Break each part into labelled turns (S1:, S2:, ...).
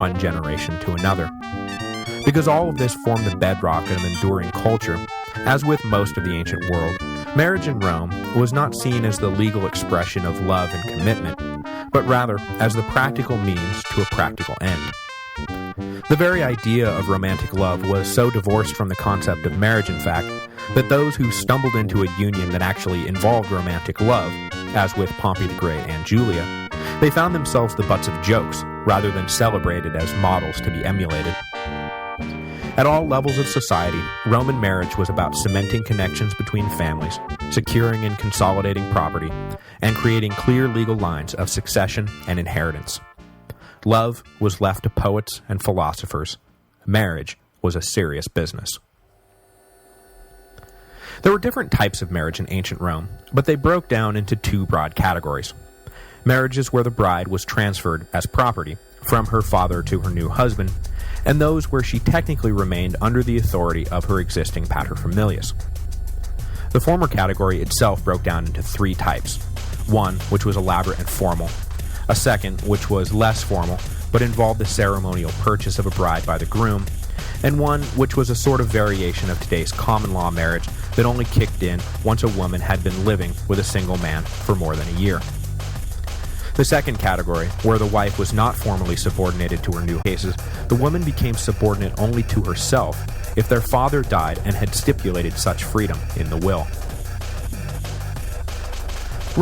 S1: one generation to another. Because all of this formed the bedrock of an enduring culture, as with most of the ancient world, marriage in Rome was not seen as the legal expression of love and commitment, but rather as the practical means to a practical end. The very idea of romantic love was so divorced from the concept of marriage, in fact, that those who stumbled into a union that actually involved romantic love, as with Pompey the Great and Julia, they found themselves the butts of jokes, rather than celebrated as models to be emulated. At all levels of society, Roman marriage was about cementing connections between families, securing and consolidating property, and creating clear legal lines of succession and inheritance. Love was left to poets and philosophers. Marriage was a serious business. There were different types of marriage in ancient Rome, but they broke down into two broad categories. Marriages where the bride was transferred as property from her father to her new husband, and those where she technically remained under the authority of her existing paterfamilias. The former category itself broke down into three types. One, which was elaborate and formal. A second, which was less formal, but involved the ceremonial purchase of a bride by the groom, and one which was a sort of variation of today's common law marriage that only kicked in once a woman had been living with a single man for more than a year. The second category, where the wife was not formally subordinated to her new cases, the woman became subordinate only to herself if their father died and had stipulated such freedom in the will.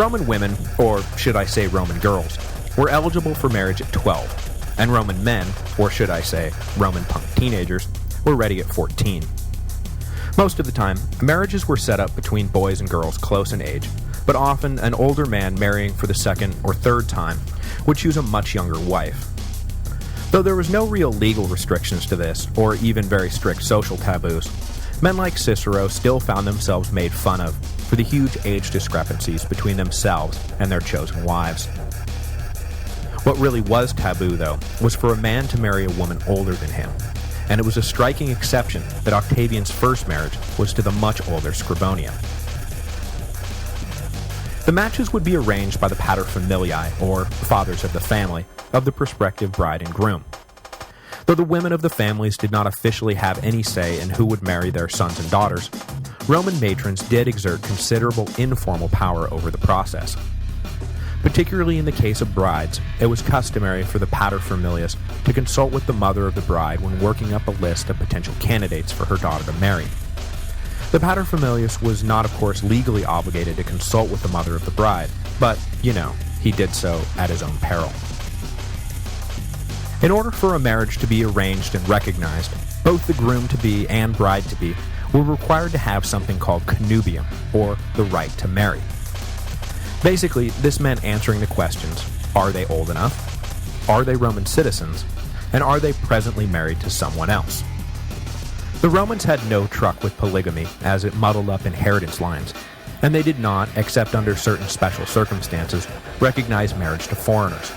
S1: Roman women, or should I say Roman girls, were eligible for marriage at 12, and Roman men, or should I say Roman punk teenagers, were ready at 14. Most of the time, marriages were set up between boys and girls close in age, but often an older man marrying for the second or third time would choose a much younger wife. Though there was no real legal restrictions to this, or even very strict social taboos, men like Cicero still found themselves made fun of for the huge age discrepancies between themselves and their chosen wives. What really was taboo, though, was for a man to marry a woman older than him, and it was a striking exception that Octavian's first marriage was to the much older Scribonia. The matches would be arranged by the paterfamiliae, or fathers of the family, of the prospective bride and groom. Though the women of the families did not officially have any say in who would marry their sons and daughters, Roman matrons did exert considerable informal power over the process. Particularly in the case of brides, it was customary for the paterfamilias to consult with the mother of the bride when working up a list of potential candidates for her daughter to marry. The paterfamilias was not, of course, legally obligated to consult with the mother of the bride, but, he did so at his own peril. In order for a marriage to be arranged and recognized, both the groom-to-be and bride-to-be were required to have something called connubium, or the right to marry. Basically, this meant answering the questions, are they old enough? Are they Roman citizens? And are they presently married to someone else? The Romans had no truck with polygamy, as it muddled up inheritance lines, and they did not, except under certain special circumstances, recognize marriage to foreigners.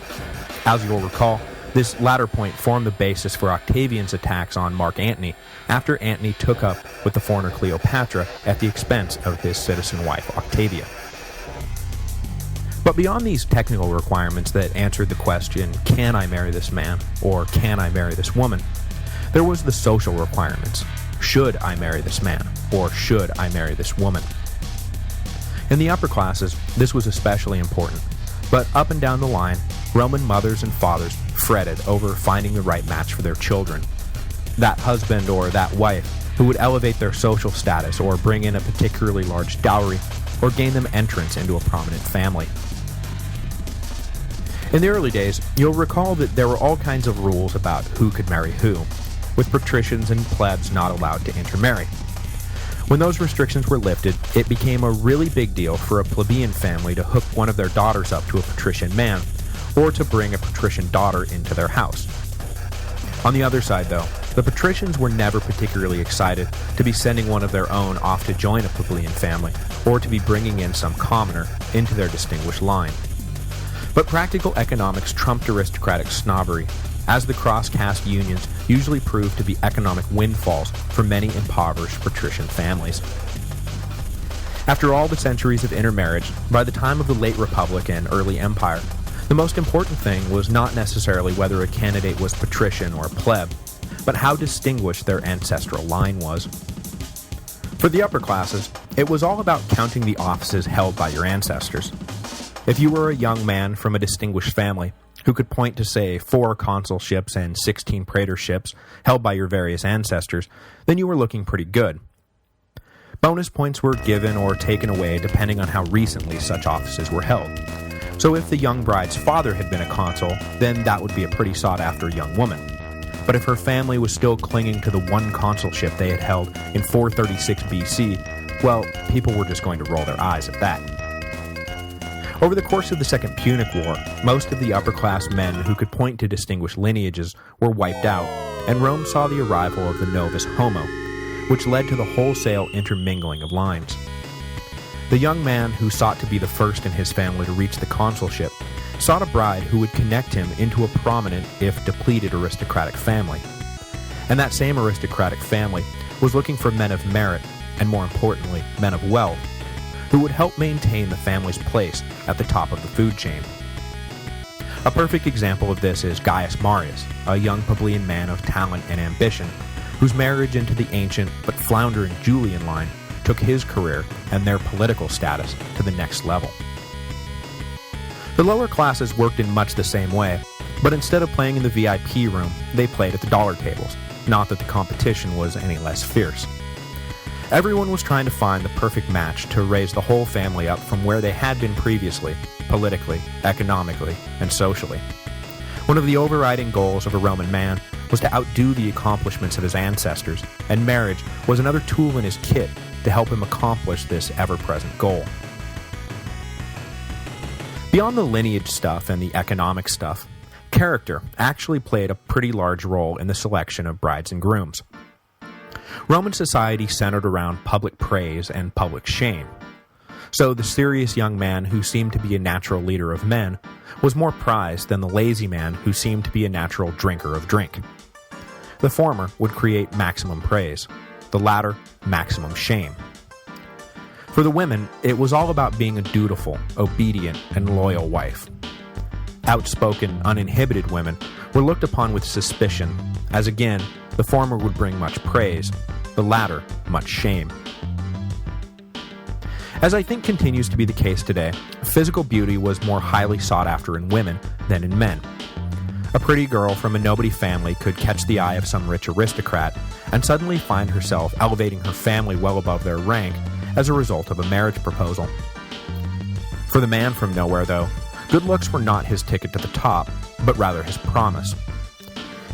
S1: As you'll recall, this latter point formed the basis for Octavian's attacks on Mark Antony after Antony took up with the foreigner Cleopatra at the expense of his citizen wife Octavia. But beyond these technical requirements that answered the question, can I marry this man, or can I marry this woman, there was the social requirements. Should I marry this man, or should I marry this woman? In the upper classes, this was especially important, but up and down the line, Roman mothers and fathers fretted over finding the right match for their children. That husband or that wife who would elevate their social status or bring in a particularly large dowry or gain them entrance into a prominent family. In the early days, you'll recall that there were all kinds of rules about who could marry who, with patricians and plebs not allowed to intermarry. When those restrictions were lifted, it became a really big deal for a plebeian family to hook one of their daughters up to a patrician man, or to bring a patrician daughter into their house. On the other side, though, the patricians were never particularly excited to be sending one of their own off to join a plebeian family, or to be bringing in some commoner into their distinguished line. But practical economics trumped aristocratic snobbery, as the cross-caste unions usually proved to be economic windfalls for many impoverished patrician families. After all the centuries of intermarriage, by the time of the late Republic and early Empire, The most important thing was not necessarily whether a candidate was patrician or pleb, but how distinguished their ancestral line was. For the upper classes, it was all about counting the offices held by your ancestors. If you were a young man from a distinguished family who could point to, say, 4 consulships and 16 praetorships held by your various ancestors, then you were looking pretty good. Bonus points were given or taken away depending on how recently such offices were held. So if the young bride's father had been a consul, then that would be a pretty sought-after young woman. But if her family was still clinging to the one consulship they had held in 436 BC, well, people were just going to roll their eyes at that. Over the course of the Second Punic War, most of the upper-class men who could point to distinguished lineages were wiped out, and Rome saw the arrival of the novus homo, which led to the wholesale intermingling of lines. The young man who sought to be the first in his family to reach the consulship sought a bride who would connect him into a prominent, if depleted, aristocratic family. And that same aristocratic family was looking for men of merit, and more importantly, men of wealth, who would help maintain the family's place at the top of the food chain. A perfect example of this is Gaius Marius, a young plebeian man of talent and ambition, whose marriage into the ancient but floundering Julian line took his career and their political status to the next level. The lower classes worked in much the same way, but instead of playing in the VIP room, they played at the dollar tables, not that the competition was any less fierce. Everyone was trying to find the perfect match to raise the whole family up from where they had been previously, politically, economically, and socially. One of the overriding goals of a Roman man was to outdo the accomplishments of his ancestors, and marriage was another tool in his kit to help him accomplish this ever-present goal. Beyond the lineage stuff and the economic stuff, character actually played a pretty large role in the selection of brides and grooms. Roman society centered around public praise and public shame. So the serious young man who seemed to be a natural leader of men was more prized than the lazy man who seemed to be a natural drinker of drink. The former would create maximum praise, the latter maximum shame. For the women, it was all about being a dutiful, obedient, and loyal wife. Outspoken, uninhibited women were looked upon with suspicion, as again, the former would bring much praise, the latter much shame. As I think continues to be the case today, physical beauty was more highly sought after in women than in men. A pretty girl from a nobody family could catch the eye of some rich aristocrat and suddenly find herself elevating her family well above their rank as a result of a marriage proposal. For the man from nowhere, though, good looks were not his ticket to the top, but rather his promise.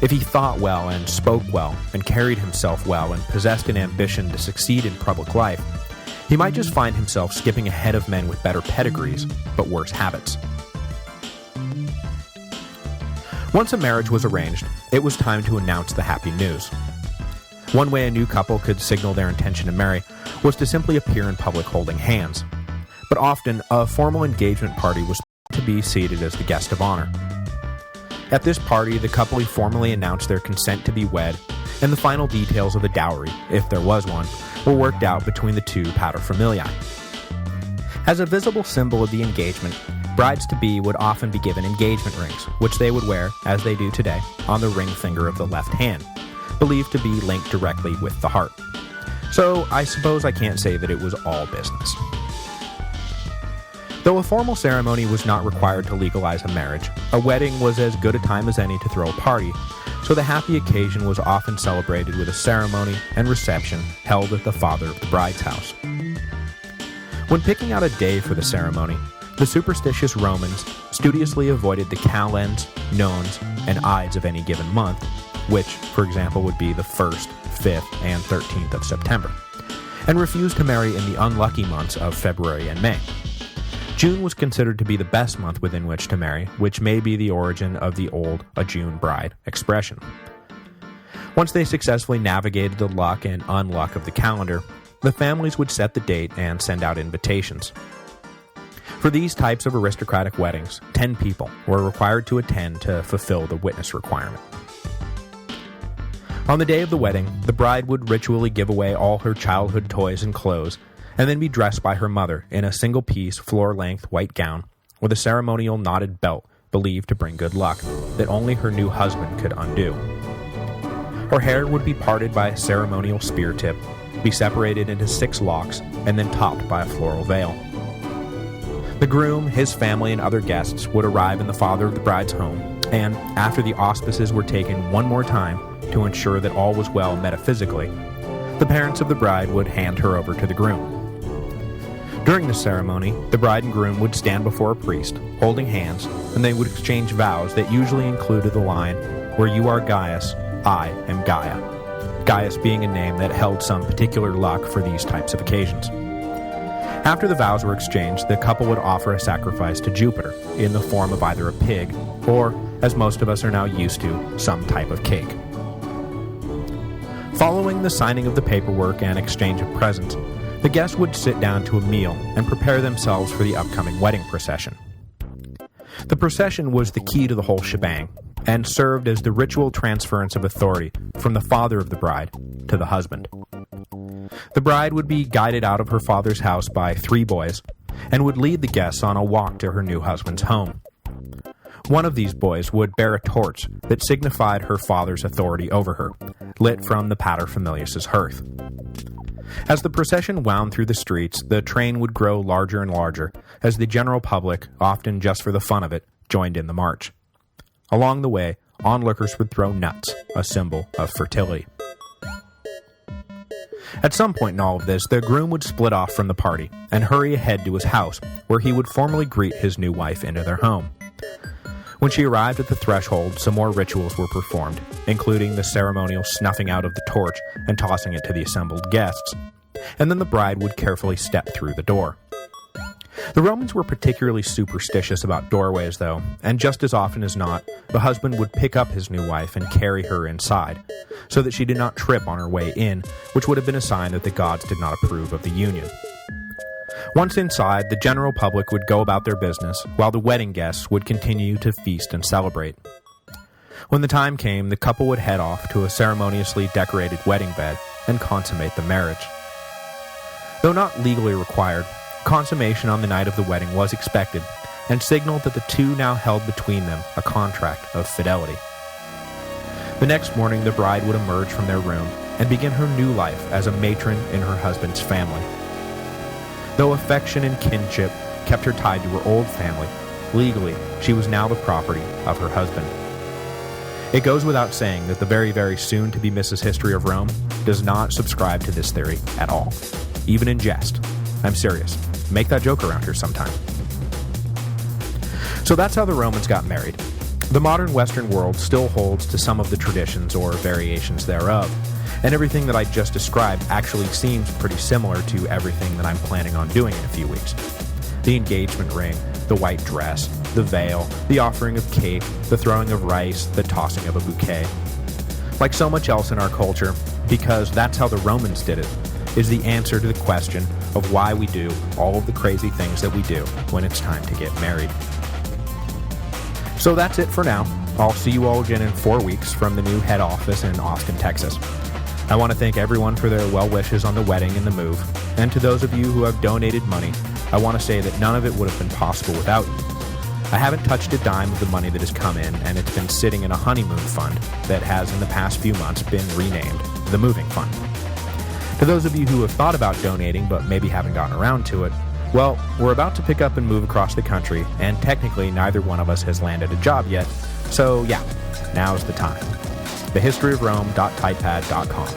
S1: If he thought well and spoke well and carried himself well and possessed an ambition to succeed in public life, he might just find himself skipping ahead of men with better pedigrees, but worse habits. Once a marriage was arranged, it was time to announce the happy news. One way a new couple could signal their intention to marry was to simply appear in public holding hands, but often a formal engagement party was to be seated as the guest of honor. At this party, the couple formally announced their consent to be wed, and the final details of the dowry, if there was one, were worked out between the two paterfamiliae. As a visible symbol of the engagement, brides-to-be would often be given engagement rings, which they would wear, as they do today, on the ring finger of the left hand, believed to be linked directly with the heart. So I suppose I can't say that it was all business. Though a formal ceremony was not required to legalize a marriage, a wedding was as good a time as any to throw a party, so the happy occasion was often celebrated with a ceremony and reception held at the father of the bride's house. When picking out a day for the ceremony, the superstitious Romans studiously avoided the calends, nones, and ides of any given month, which, for example, would be the 1st, 5th, and 13th of September, and refused to marry in the unlucky months of February and May. June was considered to be the best month within which to marry, which may be the origin of the old "a June bride" expression. Once they successfully navigated the luck and unluck of the calendar, the families would set the date and send out invitations. For these types of aristocratic weddings, 10 people were required to attend to fulfill the witness requirement. On the day of the wedding, the bride would ritually give away all her childhood toys and clothes, and then be dressed by her mother in a single-piece, floor-length white gown with a ceremonial knotted belt believed to bring good luck, that only her new husband could undo. Her hair would be parted by a ceremonial spear tip, be separated into 6 locks, and then topped by a floral veil. The groom, his family, and other guests would arrive in the father of the bride's home, and after the auspices were taken one more time to ensure that all was well metaphysically, the parents of the bride would hand her over to the groom. During the ceremony, the bride and groom would stand before a priest, holding hands, and they would exchange vows that usually included the line, "Where you are Gaius, I am Gaia." Gaius being a name that held some particular luck for these types of occasions. After the vows were exchanged, the couple would offer a sacrifice to Jupiter in the form of either a pig or, as most of us are now used to, some type of cake. Following the signing of the paperwork and exchange of presents, the guests would sit down to a meal and prepare themselves for the upcoming wedding procession. The procession was the key to the whole shebang, and served as the ritual transference of authority from the father of the bride to the husband. The bride would be guided out of her father's house by 3 boys, and would lead the guests on a walk to her new husband's home. One of these boys would bear a torch that signified her father's authority over her, lit from the paterfamilias's hearth. As the procession wound through the streets, the train would grow larger and larger, as the general public, often just for the fun of it, joined in the march. Along the way, onlookers would throw nuts, a symbol of fertility. At some point in all of this, the groom would split off from the party and hurry ahead to his house, where he would formally greet his new wife into their home. When she arrived at the threshold, some more rituals were performed, including the ceremonial snuffing out of the torch and tossing it to the assembled guests, and then the bride would carefully step through the door. The Romans were particularly superstitious about doorways, though, and just as often as not, the husband would pick up his new wife and carry her inside, so that she did not trip on her way in, which would have been a sign that the gods did not approve of the union. Once inside, the general public would go about their business, while the wedding guests would continue to feast and celebrate. When the time came, the couple would head off to a ceremoniously decorated wedding bed and consummate the marriage. Though not legally required, consummation on the night of the wedding was expected, and signaled that the two now held between them a contract of fidelity. The next morning, the bride would emerge from their room and begin her new life as a matron in her husband's family. Though affection and kinship kept her tied to her old family, legally, she was now the property of her husband. It goes without saying that the very, very soon-to-be Mrs. History of Rome does not subscribe to this theory at all, even in jest. I'm serious. Make that joke around here sometime. So that's how the Romans got married. The modern Western world still holds to some of the traditions or variations thereof, and everything that I just described actually seems pretty similar to everything that I'm planning on doing in a few weeks. The engagement ring, the white dress, the veil, the offering of cake, the throwing of rice, the tossing of a bouquet. Like so much else in our culture, because that's how the Romans did it, is the answer to the question of why we do all of the crazy things that we do when it's time to get married. So that's it for now. I'll see you all again in 4 weeks from the new head office in Austin, Texas. I want to thank everyone for their well wishes on the wedding and the move, and to those of you who have donated money, I want to say that none of it would have been possible without you. I haven't touched a dime of the money that has come in, and it's been sitting in a honeymoon fund that has in the past few months been renamed the Moving Fund. To those of you who have thought about donating but maybe haven't gotten around to it, well, we're about to pick up and move across the country, and technically neither one of us has landed a job yet, so yeah, now's the time. thehistoryofrome.typepad.com.